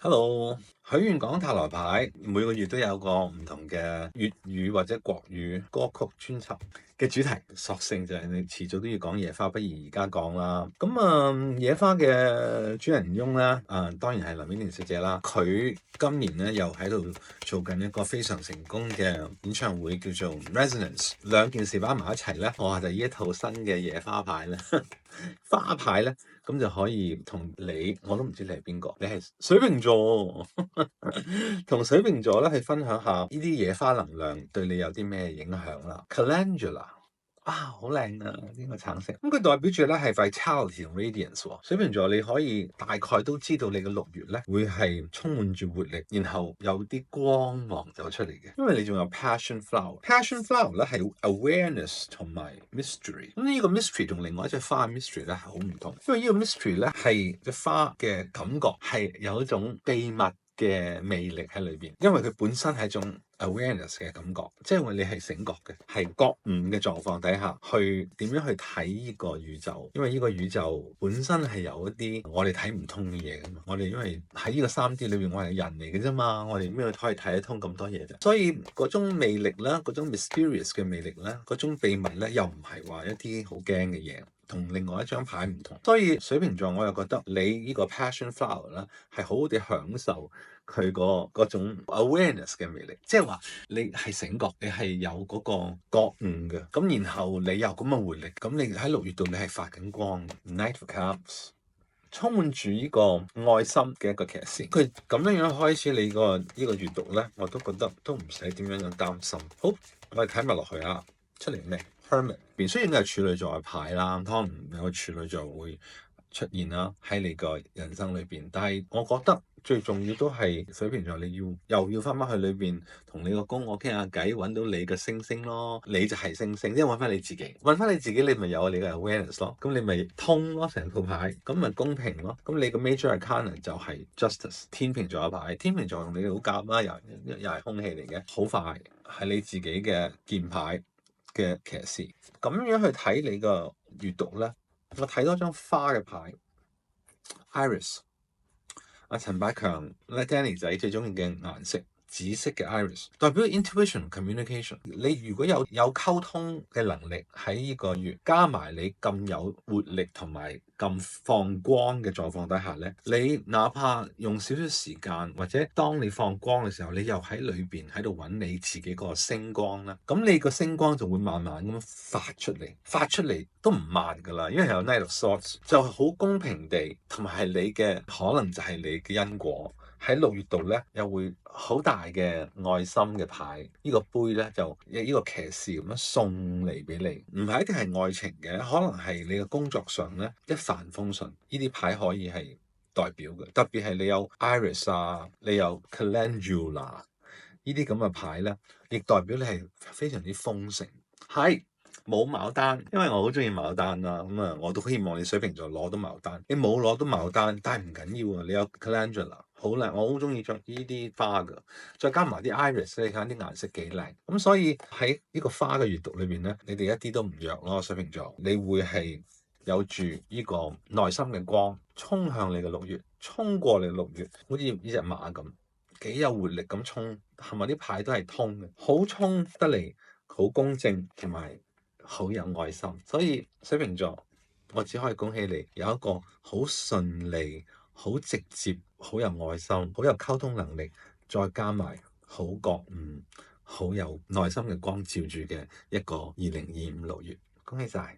Hello，許願講塔羅牌每個月都有個唔同嘅粵語或者國語歌曲專輯嘅主題，索性就係你遲早都要講野花，不如而家講啦。野花嘅主人翁咧，當然係林憶蓮小姐啦。佢今年咧又喺度做緊一個非常成功嘅演唱會，叫做 Resonance。兩件事擺埋一齊咧，我就呢一套新嘅野花牌咧，花牌咧。咁就可以同你，我都唔知你係邊個，你係水瓶座，同水瓶座咧去分享下呢啲野花能量對你有啲咩影響啦。Calendula 好靚啊！呢個橙色，咁佢代表住咧係 vitality 同 radiance 喎。水瓶座你可以大概都知道你嘅6月咧會係充滿住活力，然後有啲光芒走出嚟嘅，因為你仲有 passion flower。passion flower 咧係 awareness 同埋 mystery。咁呢個 mystery 同另外一隻花 mystery 咧係好唔同，因為呢個 mystery 咧係隻花嘅感覺係有一種秘密嘅魅力喺裏邊，因為佢本身係一種 awareness 嘅感覺，即係話你係醒覺嘅，係覺悟嘅狀況底下去點樣去睇呢個宇宙，因為呢個宇宙本身係有一啲我哋睇唔通嘅嘢噶嘛，我哋因為喺呢個3D 裏邊我係人嚟嘅啫嘛，我哋咩可以睇得通咁多嘢啫，所以嗰種魅力啦，嗰種 mysterious 嘅魅力啦，嗰種秘密咧又唔係話一啲好驚嘅嘢。同另外一張牌唔同，所以水瓶座我又覺得你呢個 passion flower 咧係好好地享受佢嗰種 awareness 嘅魅力，即係話你係醒覺，你係有嗰個覺悟嘅，咁然後你有咁嘅活力，咁你喺6月度你係發緊光 Knight of Cups 充滿住呢個愛心嘅一個騎士，佢咁樣開始你個呢個閱讀咧，我都覺得都唔使點樣擔心。好，我哋睇埋落去啊，出嚟咩？Hermit 雖然係處女座嘅牌啦，當然有個處女座會出現啦喺你個人生裏邊，但係我覺得最重要都係水瓶座，你又要翻去裏邊同你個公我傾下偈，揾到你嘅星星咯，你就係星星，即係揾翻你自己，揾翻你自己，你咪有你嘅 awareness 咯，咁你咪通咯成套牌，咁咪公平咯，咁你個 major arcana 就係 justice 天秤座嘅牌，天秤座同你好夾啦，又係空氣嚟嘅，好快係你自己嘅鍵牌嘅騎士，咁樣去睇你個閱讀咧，我睇多張花嘅牌 ，Iris， 陳百強咧 Danny 仔最中意嘅顏色，紫色嘅 Iris， 代表 intuition communication。你如果有溝通嘅能力喺呢個月，加埋你咁有活力同埋咁放光嘅狀況底下咧，你哪怕用少少時間，或者當你放光嘅時候，你又喺裏邊喺度揾你自己個星光啦，咁你個星光就會慢慢咁發出嚟都唔慢噶啦，因為有 Knight of Swords 就好公平地，同埋係你嘅可能就係你嘅因果。喺6月度咧，又會好大嘅愛心嘅牌，呢個杯咧就呢個騎士咁樣送嚟俾你，唔係一定係愛情嘅，可能係你嘅工作上咧一帆風順，呢啲牌可以係代表嘅，特別係你有 Iris 啊，你有 Calendula 呢啲咁嘅牌咧，亦代表你係非常之豐盛，係。冇牡丹，因為我好中意牡丹啦，我都希望你水瓶座攞到牡丹。你冇攞到牡丹，但係唔緊要啊，你有 Calendula 好靚，我好中意着呢啲花噶，再加埋啲 Iris，你睇下啲顏色幾靚。咁所以喺呢個花嘅閱讀裏邊咧，你哋一啲都唔弱咯，水瓶座，你會係有住呢個內心嘅光，衝向你嘅6月，衝過你6月，好似呢隻馬咁，幾有活力咁衝，係咪啲牌都係通嘅，好衝得嚟，好公正同埋。好有愛心，所以水瓶座，我只可以恭喜你有一個好順利、好直接、好有愛心、好有溝通能力，再加埋好覺悟、好有內心嘅光照住嘅一個2025 6月，恭喜晒！